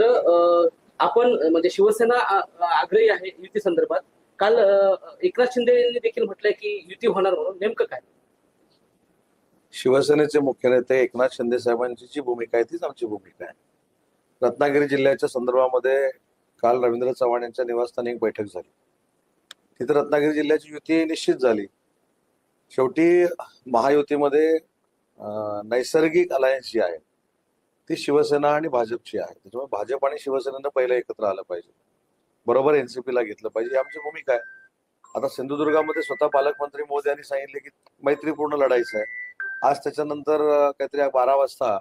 मात्र आपण म्हणजे शिवसेना आग्रही आहे युती संदर्भात. काल एकनाथ शिंदे यांनी देखील म्हटलंय की युती होणार म्हणून. नेमकं काय? शिवसेनेचे मुख्य नेते एकनाथ शिंदे साहेबांची जी भूमिका आहे तीच आमची भूमिका आहे. रत्नागिरी जिल्ह्याच्या संदर्भामध्ये काल रवींद्र चव्हाण यांच्या निवासस्थानी एक बैठक झाली. तिथे रत्नागिरी जिल्ह्याची युती निश्चित झाली. शेवटी महायुतीमध्ये नैसर्गिक अलायन्स जी आहे ती शिवसेना आणि भाजपची आहे. त्याच्यामुळे भाजप आणि शिवसेनेनं पहिलं एकत्र आलं पाहिजे, बरोबर एनसीपीला घेतलं पाहिजे, ही आमची भूमिका आहे. आता सिंधुदुर्गामध्ये स्वतः पालकमंत्री मोदी यांनी सांगितले की मैत्रीपूर्ण लढायचं आहे. आज त्याच्यानंतर काहीतरी 12 वाजता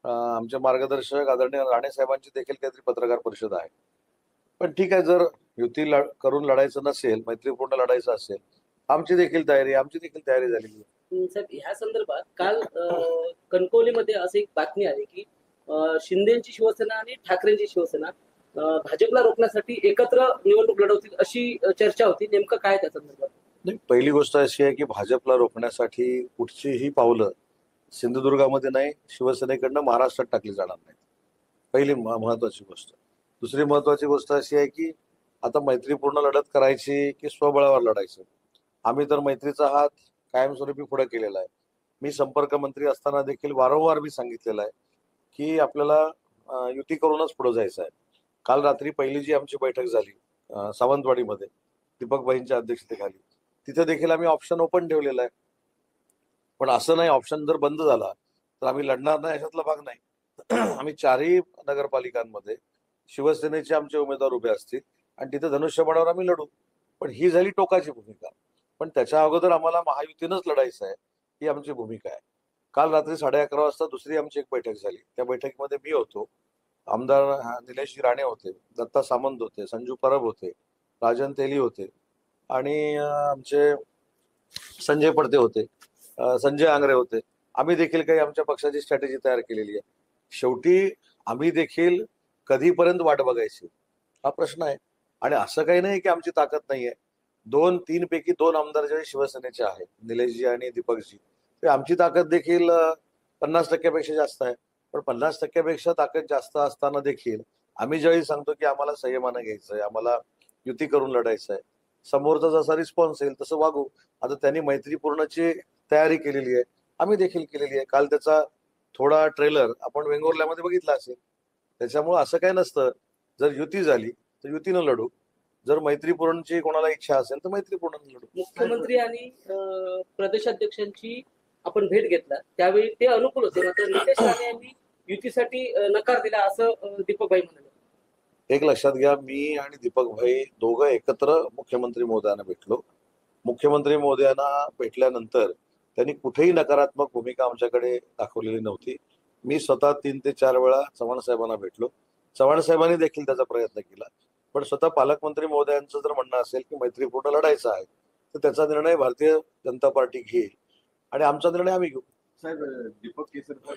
आमचे मार्गदर्शक आदरणीय राणे साहेबांची देखील काहीतरी पत्रकार परिषद आहे. पण ठीक आहे, जर युती करून लढायचं नसेल, मैत्रीपूर्ण लढायचं असेल, आमची देखील तयारी झालेली आहे. साहेब, ह्या संदर्भात काल कणकवलीमध्ये अशी एक बातमी आली की शिंदेची शिवसेना आणि ठाकरेंची शिवसेना भाजपला रोखण्यासाठी एकत्र निवडणूक लढवतील अशी चर्चा होती. नेमकं काय त्या संदर्भात? नाही, पहिली गोष्ट अशी आहे की भाजपला रोखण्यासाठी कुठचीही पावलं सिंधुदुर्गामध्ये नाही, शिवसेनेकडनं महाराष्ट्रात टाकली जाणार नाही. पहिली महत्वाची गोष्ट. दुसरी महत्वाची गोष्ट अशी आहे की आता मैत्रीपूर्ण लढत करायची की स्वबळावर लढायचं. आम्ही तर मैत्रीचा हात कायमस्वरूपी पुढे केलेला आहे. मी संपर्क मंत्री असताना देखील वारंवार मी सांगितलेलं आहे की आपल्याला युती करूनच पुढे जायचं आहे. काल रात्री पहिली जी आमची बैठक झाली सावंतवाडीमध्ये दीपकभाईंच्या अध्यक्षतेखाली, तिथे देखील आम्ही ऑप्शन ओपन ठेवलेला आहे. पण असं नाही ऑप्शन जर बंद झाला तर आम्ही लढणार नाही, याच्यातला भाग नाही. आम्ही 4ही नगरपालिकांमध्ये शिवसेनेचे आमचे उमेदवार उभे असतील आणि तिथे धनुष्यबाणावर आम्ही लढू. पण ही झाली टोकाची भूमिका. पण त्याच्या अगोदर आम्हाला महायुतीनंच लढायचं आहे, ही आमची भूमिका आहे. काल रात्री 11:30 वाजता दुसरी आमची एक बैठक झाली. त्या बैठकीमध्ये मी होतो, आमदार निलेश राणे होते, दत्ता सामंत होते, संजू परब होते, राजन तेली होते आणि आमचे संजय पडते होते, संजय आंग्रे होते. आम्ही देखील काही आमच्या पक्षाची स्ट्रॅटेजी तयार केलेली आहे. शेवटी आम्ही देखील कधीपर्यंत वाट बघायची हा प्रश्न आहे. आणि असं काही नाही की आमची ताकद नाहीये. 2-3 पैकी 2 आमदार जे शिवसेनेचे आहेत, निलेशजी आणि दीपकजी, ते आमची ताकद देखील 50% जास्त आहे. पण 50% ताकद जास्त असताना देखील आम्ही ज्यावेळी सांगतो की आम्हाला संयमानं घ्यायचंय, आम्हाला युती करून लढायचं आहे, समोरचा जसा रिस्पॉन्स येईल तसं वागू. आता त्यांनी मैत्रीपूर्णची तयारी केलेली आहे, आम्ही देखील केलेली आहे. काल त्याचा थोडा ट्रेलर आपण वेंगुर्ल्यामध्ये बघितला असेल. त्याच्यामुळे असं काय नसतं, जर युती झाली तर युतीनं लढू, जर मैत्रीपूर्णची कोणाला इच्छा असेल तर मैत्रीपूर्ण लढू. मुख्यमंत्री आणि प्रदेशाध्यक्षांची आपण भेट घेतला त्यावेळी ते अनुकूल होते, मात्र निलेश राणे यांनी युतीसाठी नकार दिला असं दीपकभाई म्हणाले. एक लक्षात घ्या, मी आणि दीपकभाई दोघं एकत्र मुख्यमंत्री महोदयांना भेटलो. मुख्यमंत्री महोदयांना भेटल्यानंतर त्यांनी कुठेही नकारात्मक भूमिका आमच्याकडे दाखवलेली नव्हती. मी स्वतः 3 ते 4 वेळा चव्हाण साहेबांना भेटलो. चव्हाण साहेबांनी देखील त्याचा प्रयत्न केला. पण स्वतः पालकमंत्री महोदयांचं जर म्हणणं असेल की मैत्रीपूर्ण लढायचं आहे तर त्याचा निर्णय भारतीय जनता पार्टी घेईल आणि आमचा निर्णय आम्ही घेऊ. साहेब, दीपक केसरकर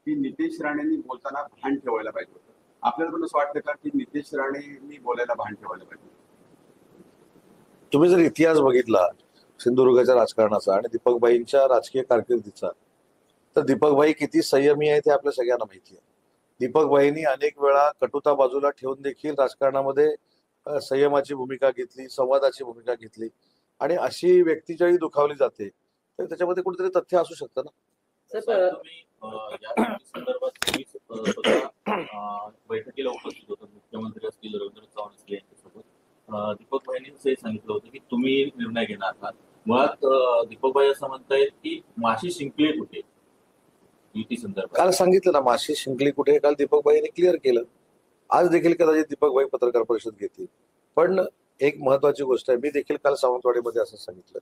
की नितेश राणेंनी बोलताना भान ठेवायला पाहिजे होतं. आपल्याला पण असं वाटतं का की नितेश राणेंनी बोलायला भान ठेवायला पाहिजे? तुम्ही जर इतिहास बघितला सिंधुदुर्गाच्या राजकारणाचा आणि दीपकभाईंच्या राजकीय कारकिर्दीचा, तर दीपकभाई किती संयमी आहेत हे आपल्या सगळ्यांना माहिती आहे. दीपकभाईंनी अनेक वेळा कटुता बाजूला ठेवून देखील राजकारणामध्ये संयमाची भूमिका घेतली, संवादाची भूमिका घेतली. आणि अशी व्यक्ती ज्यावेळी दुखावली जाते तर त्याच्यामध्ये कुठेतरी तथ्य असू शकतं ना. बैठकीला उपस्थित होतात, मुख्यमंत्री असतील, रवींद्र चव्हाण असतील यांच्यासोबत. दीपकभाईंनी असंही सांगितलं होतं की तुम्ही निर्णय घेणार आहात. मुळात दीपकभाई असं म्हणतायत की माशी शिंकली कुठे युती संदर्भात. काल सांगितलं ना, माशी शिंकली कुठे, काल दीपकभाईंनी क्लिअर केलं. आज देखील कदाचित दीपकभाई पत्रकार परिषद घेतील. पण एक महत्वाची गोष्ट आहे, मी देखील काल सावंतवाडीमध्ये असं सांगितलं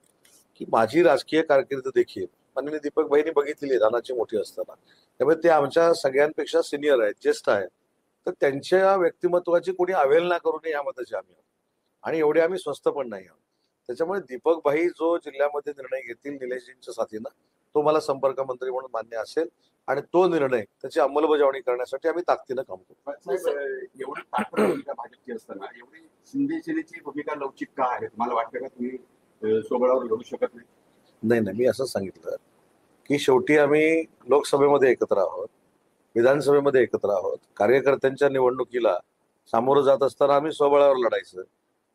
की माझी राजकीय कारकीर्द देखील माननीय दीपकभाईंनी बघितलेली आहे लहानाची मोठी असताना. त्यामुळे ते आमच्या सगळ्यांपेक्षा सिनियर आहेत, ज्येष्ठ आहेत. तर त्यांच्या व्यक्तिमत्वाची कोणी अवहेलना करू नये या मताचे आम्ही आहोत आणि एवढे आम्ही स्वस्त पण नाही आहोत. त्याच्यामुळे दीपकभाई जो जिल्ह्यामध्ये निर्णय घेतील निलेशजींच्या साथीनं, तो मला संपर्क मंत्री म्हणून मान्य असेल आणि तो निर्णय त्याची अंमलबजावणी करण्यासाठी आम्ही ताकदीनं काम करू. एवढी ताकद भूमिका भाजपची असताना एवढी शिंदेची भूमिका लवचिक का आहे? मला वाटतं का तुम्ही सोबळावर लढू शकत नाही? नाही, मी असं सांगितलं की शेवटी आम्ही लोकसभेमध्ये एकत्र आहोत. विधानसभेमध्ये एकत्र आहोत. कार्यकर्त्यांच्या निवडणुकीला सामोरं जात असताना आम्ही स्वबळावर लढायचं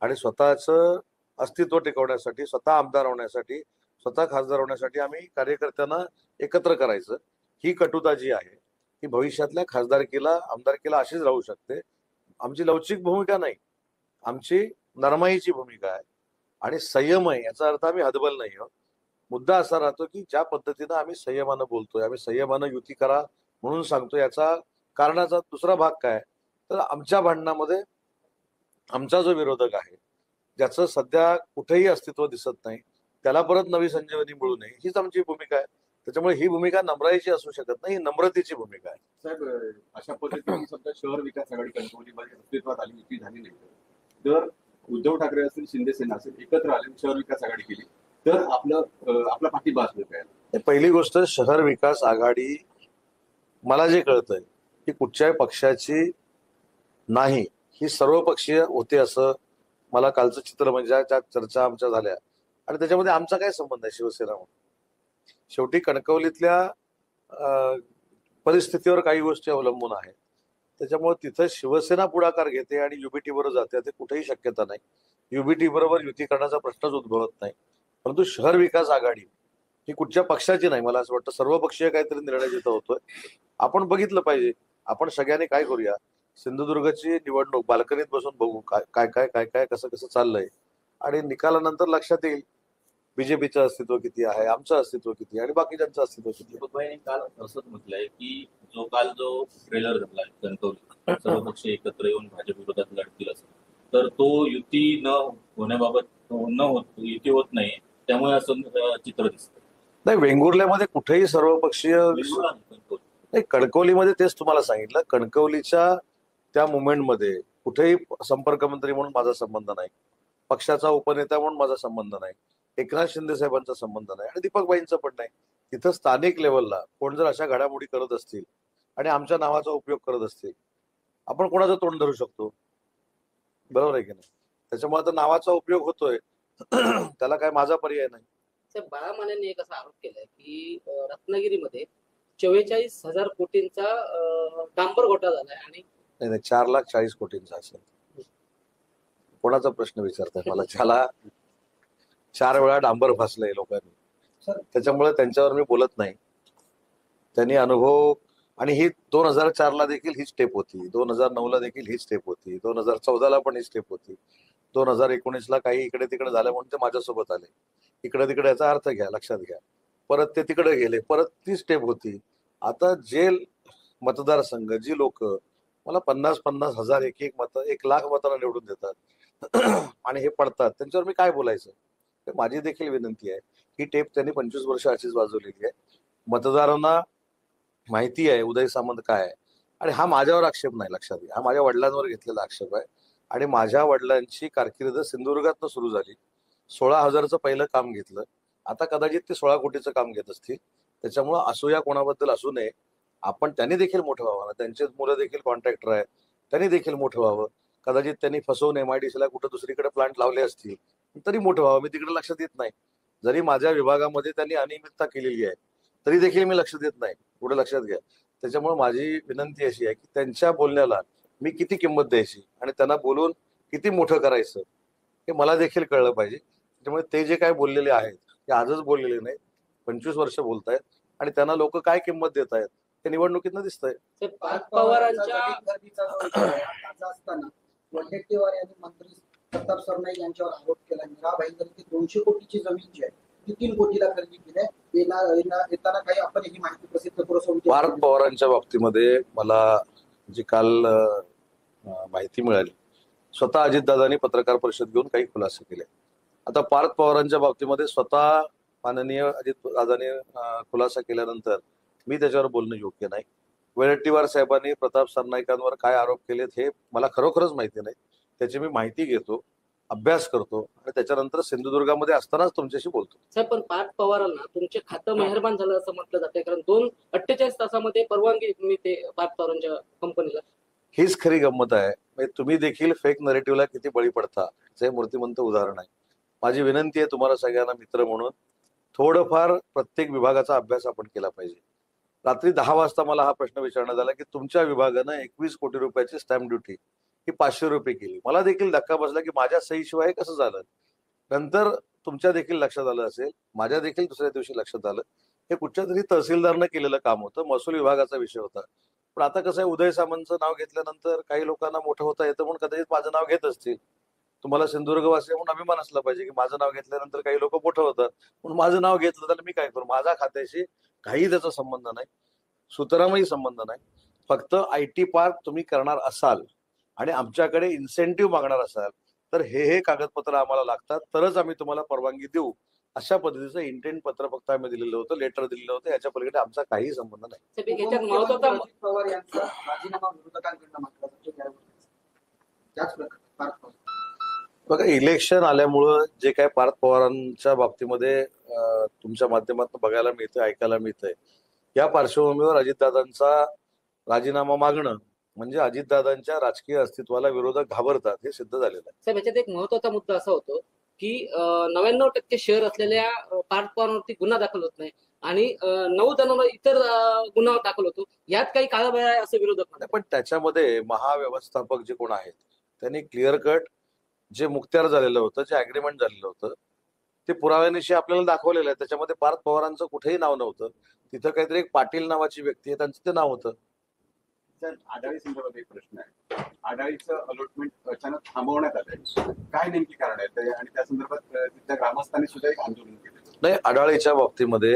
आणि स्वतःचं अस्तित्व टिकवण्यासाठी, स्वतः आमदार होण्यासाठी, स्वतः खासदार होण्यासाठी आम्ही कार्यकर्त्यांना एकत्र करायचं. ही कटुता जी आहे ही भविष्यातल्या खासदारकीला, आमदारकीला अशीच राहू शकते. आमची लवचिक भूमिका नाही, आमची नरमाईची भूमिका आहे आणि संयम आहे. याचा अर्थ आम्ही हतबल नाही आहोत. मुद्दा असा राहतो की ज्या पद्धतीनं आम्ही संयमानं बोलतोय, आम्ही संयमानं युती करा म्हणून सांगतो, याचा कारणाचा दुसरा भाग काय, तर आमच्या भांडणामध्ये आमचा जो विरोधक आहे, ज्याचं सध्या कुठेही अस्तित्व दिसत नाही, त्याला परत नवी संजीवनी मिळू नये, हीच आमची भूमिका आहे. त्याच्यामुळे ही भूमिका नम्राईची असू शकत नाही, ही नम्रतेची भूमिका आहे. साहेब, अशा पद्धतीने समजा शहर विकास आघाडी कणकवलीमध्ये अस्तित्वात आली, युती झाली नाही तर उद्धव ठाकरे असतील, शिंदे सेना असेल, एकत्र आले, शहर विकास आघाडी केली तर आपला पाठिंबा असलं काय? पहिली गोष्ट, शहर विकास आघाडी मला जे कळतंय की कुठच्याही पक्षाची नाही, ही सर्वपक्षीय होते असं मला कालचं चित्र, म्हणजे ज्या चर्चा आमच्या झाल्या, आणि त्याच्यामध्ये आमचा काय संबंध आहे शिवसेना म्हणून. शेवटी कणकवलीतल्या परिस्थितीवर काही गोष्टी अवलंबून आहेत. त्याच्यामुळे तिथं शिवसेना पुढाकार घेते आणि युबीटी बरोबर जाते, ते कुठेही शक्यता नाही. युबीटी बरोबर युती करण्याचा प्रश्नच उद्भवत नाही. परंतु शहर विकास आघाडी ही कुठच्या पक्षाची नाही, मला असं वाटतं सर्वपक्षीय काहीतरी निर्णय जिथं होतोय. आपण बघितलं पाहिजे. आपण सगळ्यांनी काय करूया, सिंधुदुर्गची निवडणूक बाल्कनीत बसून बघू काय काय काय काय काय कसं कसं चाललंय, आणि निकालानंतर लक्षात येईल बीजेपीचं अस्तित्व किती आहे, आमचं अस्तित्व किती आणि बाकीच्यांचं अस्तित्व किती. दीपक भाईंनी काल असंच म्हटलंय की जो ट्रेलर झालाय कणकवली, सर्व पक्ष एकत्र येऊन भाजप विरोधात लढतील असं, तर तो युती न होण्याबाबत युती होत नाही, त्यामुळे असं चित्र दिसतं. नाही, वेंगुर्ल्यामध्ये कुठेही सर्वपक्षीय नाही, कणकवलीमध्ये तेच तुम्हाला सांगितलं. कणकवलीच्या त्या मुवमेंटमध्ये कुठेही संपर्क मंत्री म्हणून माझा संबंध नाही, पक्षाचा उपनेता म्हणून माझा संबंध नाही, एकनाथ शिंदे साहेबांचा संबंध नाही आणि दीपकबाईंचा पण नाही. तिथं स्थानिक लेवलला कोण जर अशा घडामोडी करत असतील आणि आमच्या नावाचा उपयोग करत असतील, आपण कोणाचं तोंड धरू शकतो? बरोबर आहे की नाही? त्याच्यामुळे आता नावाचा उपयोग होतोय, त्याला काय माझा पर्याय नाही. बाळा मानेंनी एक असा आरोप केलाय की रत्नागिरीमध्ये 44,000 कोटींचा डांबर घोटाळा झालाय आणि नाही, 4,40,00,000 कोटींचा असेल. कोणाचा प्रश्न विचारताय मला? ज्याला 4 वेळा डांबर फासलंय लोकांनी, त्याच्यामुळे त्यांच्यावर मी बोलत नाही. त्यांनी अनुभव, आणि ही 2004ला देखील ही स्टेप होती, 2009ला देखील ही स्टेप होती, 2014ला पण ही स्टेप होती, 2019ला काही इकडे तिकडे झालं म्हणून ते माझ्यासोबत आले. इकडे तिकडे याचा अर्थ घ्या, लक्षात घ्या. परत ते तिकडे गेले, परत ती स्टेप होती. आता जे मतदारसंघ, जी लोक मला 50,000 हजार, एक मत, 1,00,000 मतांना निवडून देतात आणि हे पडतात, त्यांच्यावर मी काय बोलायचं? माझी देखील विनंती आहे. ही टेप त्यांनी 25 वर्ष अशीच वाजवलेली आहे. मतदारांना माहिती आहे उदय सामंत काय आहे, आणि हा माझ्यावर आक्षेप नाही, लक्षात घ्या. हा माझ्या वडिलांवर घेतलेला आक्षेप आहे. आणि माझ्या वडिलांची कारकीर्द सिंधुदुर्गातनं सुरू झाली. 16,000चं पहिलं काम घेतलं, आता कदाचित ते 16 कोटीचं काम घेत असतील. त्याच्यामुळं असूया कोणाबद्दल असू नये. आपण त्यांनी देखील मोठं व्हावं ना, त्यांचे मुलं देखील कॉन्ट्रॅक्टर आहेत, त्यांनी देखील मोठं व्हावं. कदाचित त्यांनी फसवून MIDCला कुठं दुसरीकडे प्लांट लावले असतील, तरी मोठं व्हावं. मी तिकडे लक्ष देत नाही. जरी माझ्या विभागामध्ये त्यांनी अनियमितता केलेली आहे, तरी देखील मी लक्ष देत नाही. पुढे लक्षात घ्या. त्याच्यामुळे माझी विनंती अशी आहे की त्यांच्या बोलण्याला मी किती किंमत द्यायची आणि त्यांना बोलून किती मोठं करायचं हे मला देखील कळलं पाहिजे. त्यामुळे ते जे काय बोललेले आहेत ते आजच बोललेले नाही, 25 वर्ष बोलतायत, आणि त्यांना लोक काय किंमत देत आहेत ते निवडणुकीतनं दिसतंय. पार्थ पवारांच्या असताना वडेट्टीवार यांनी मंत्री प्रताप सरनाईक यांच्यावर आरोप केला. मीरा भाईंदर की 200 कोटीची जमीन जी आहे ती 3 कोटीला खरेदी केली आहे. येताना काही आपण ही माहिती प्रसिद्ध करू. पार्थ पवारांच्या बाबतीमध्ये मला जी काल माहिती मिळाली, स्वतः अजितदादांनी पत्रकार परिषद घेऊन काही खुलासे केले. आता पार्थ पवारांच्या बाबतीमध्ये स्वतः माननीय अजितदादांनी खुलासा केल्यानंतर मी त्याच्यावर बोलणं योग्य नाही. वडेट्टीवार साहेबांनी प्रताप सरनाईकांवर काय आरोप केलेत हे मला खरोखरच माहिती नाही. त्याची मी माहिती घेतो, अभ्यास करतो आणि त्याच्यानंतर सिंधुदुर्गामध्ये असतानाच तुमच्याशी बोलतो. साहेब, पण पार्थ पवारांना तुमचे खातं मेहरबान झालं असं म्हटलं जाते, कारण 48 तासामध्ये परवानगी मिळते पार्थ पवारांच्या कंपनीला. हीच खरी गंमत आहे. म्हणजे तुम्ही देखील फेक नरेटिव्हला किती बळी पडता हे मूर्तिमंत उदाहरण आहे. माझी विनंती आहे तुम्हाला सगळ्यांना मित्र म्हणून, थोडंफार प्रत्येक विभागाचा अभ्यास आपण केला पाहिजे. रात्री 10 वाजता मला हा प्रश्न विचारण्यात आला की तुमच्या विभागानं 21 कोटी रुपयाची स्टॅम्प ड्युटी ही 500 रुपये केली. मला देखील धक्का बसला की माझ्या सहीशिवाय कसं झालं. नंतर तुमच्या देखील लक्षात आलं असेल, माझ्या देखील दुसऱ्या दिवशी लक्षात आलं, हे कुठच्या तरी तहसीलदारनं केलेलं काम होतं, महसूल विभागाचा विषय होता. पण आता कसं आहे, उदय सामंतचं नाव घेतल्यानंतर काही लोकांना मोठं होता येतं म्हणून कदाचित माझं नाव घेत असतील. तुम्हाला सिंधुदुर्गवासी म्हणून अभिमान असला पाहिजे की माझं नाव घेतल्यानंतर काही लोक मोठं होतात, म्हणून माझं नाव घेतलं तर मी काय करू. माझा खात्याशी काही त्याचा संबंध नाही, सुतरामही संबंध नाही. फक्त IT पार्क तुम्ही करणार असाल आणि आमच्याकडे इन्सेंटिव्ह मागणार असाल तर हे कागदपत्र आम्हाला लागतात, तरच आम्ही तुम्हाला परवानगी देऊ. अशा पद्धतीचं इंटेंट पत्र फक्त आम्ही दिलेलं होतं, लेटर दिलेलं होतं. याच्या पलीकडे आमचा काही संबंध नाही. साहेब, याच्यात महत्वाचा अजित पवार यांचा राजीनामा विरोधकांकडनं मागला जातो त्यावर त्याच प्रकारे पार्थ पवार. बघा, इलेक्शन आल्यामुळं जे काय पार्थ पवारांच्या बाबतीमध्ये तुमच्या माध्यमातून बघायला मिळतंय, ऐकायला मिळतंय, या पार्श्वभूमीवर अजितदादांचा राजीनामा मागणं म्हणजे अजितदादांच्या राजकीय अस्तित्वाला विरोधक घाबरतात हे सिद्ध झालेलं आहे. साहेब, याच्यात एक महत्वाचा मुद्दा असा होतो की 99% शेअर असलेल्या पार्थ पवारांवरती गुन्हा दाखल होत नाही आणि 9 जणांवर इतर गुन्हा दाखल होतो. यात काही काळाबाहेर आहे असं विरोधक म्हणतात. पण त्याच्यामध्ये महाव्यवस्थापक जे कोण आहेत त्यांनी क्लिअर कट जे मुक्त्यार झालेलं होतं, जे अग्रीमेंट झालेलं होतं, ते पुराव्यानिशी आपल्याला दाखवलेलं आहे. त्याच्यामध्ये पार्थ पवारांचं कुठेही नाव नव्हतं. तिथं काहीतरी एक पाटील नावाची व्यक्ती आहे, त्यांचं ते नाव होतं. आढावी संदर्भात एक प्रश्न आहे. आढावीचं अलॉटमेंट अचानक थांबवण्यात आलंय, काय नेमकी कारण आहे आणि त्या संदर्भात तिथल्या ग्रामस्थांनी सुद्धा एक आंदोलन केलं. नाही, आढाळीच्या बाबतीमध्ये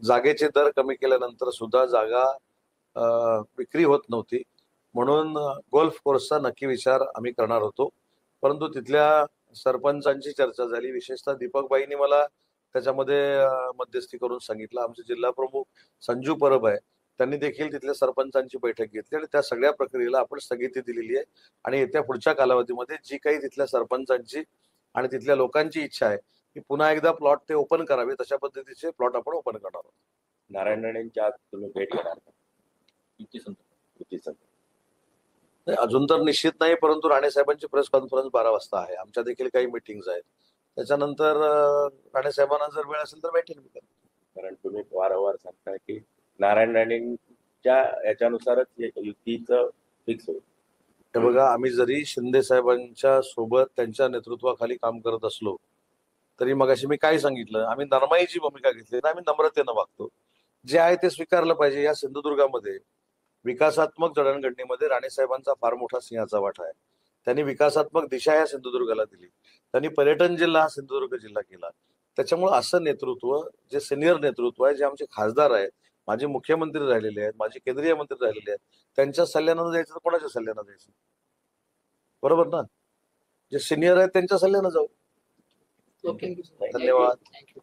जागेचे दर कमी केल्यानंतर सुद्धा जागा विक्री होत नव्हती, म्हणून गोल्फ कोर्सचा नक्की विचार आम्ही करणार होतो. परंतु तिथल्या सरपंचांची चर्चा झाली, विशेषतः दीपकबाईंनी मला त्याच्यामध्ये मध्यस्थी करून सांगितलं. आमचे जिल्हा प्रमुख संजू परब आहे, त्यांनी देखील तिथल्या सरपंचांची बैठक घेतली आणि त्या सगळ्या प्रक्रियेला आपण स्थगिती दिलेली आहे. आणि येत्या पुढच्या कालावधीमध्ये जी काही तिथल्या सरपंचांची आणि तिथल्या लोकांची इच्छा आहे की पुन्हा एकदा प्लॉट ते ओपन करावे, तशा पद्धतीचे प्लॉट आपण ओपन करणार आहोत. नारायण राणेंच्या आज तुम्ही भेट घेणार का? युतीसंदर्भात नाही, अजून तर निश्चित नाही, परंतु राणे साहेबांची प्रेस कॉन्फरन्स 12 वाजता आहे. आमच्या देखील काही मिटिंग्स आहेत. त्याच्यानंतर राणे साहेबांना जर वेळ असेल तर भेटेल मी. कारण तुम्ही वारंवार सांगताय की नारायण राणेंच्या याच्यानुसारच युतीचं फिक्स होईल. हे बघा, आम्ही जरी शिंदे साहेबांच्या सोबत त्यांच्या नेतृत्वाखाली काम करत असलो तरी मगाशी मी काय सांगितलं, आम्ही नरमाईची भूमिका घेतली ना, आम्ही नम्रतेनं वागतो. जे आहे ते स्वीकारलं पाहिजे. या सिंधुदुर्गामध्ये विकासात्मक जडणघडणीमध्ये राणे साहेबांचा फार मोठा सिंहाचा वाटा आहे. त्यांनी विकासात्मक दिशा या सिंधुदुर्गाला दिली. त्यांनी पर्यटन जिल्हा हा सिंधुदुर्ग जिल्हा केला. त्याच्यामुळे असं नेतृत्व, जे सिनियर नेतृत्व आहे, जे आमचे खासदार आहेत, माझे मुख्यमंत्री राहिलेले आहेत, माझे केंद्रीय मंत्री राहिलेले आहेत, त्यांच्या सल्ल्यानं जायचं तर कोणाच्या सल्ल्यानं जायचं? बरोबर ना? जे सिनियर आहेत त्यांच्या सल्ल्यानं जाऊ. ओके, धन्यवाद. थँक्यू.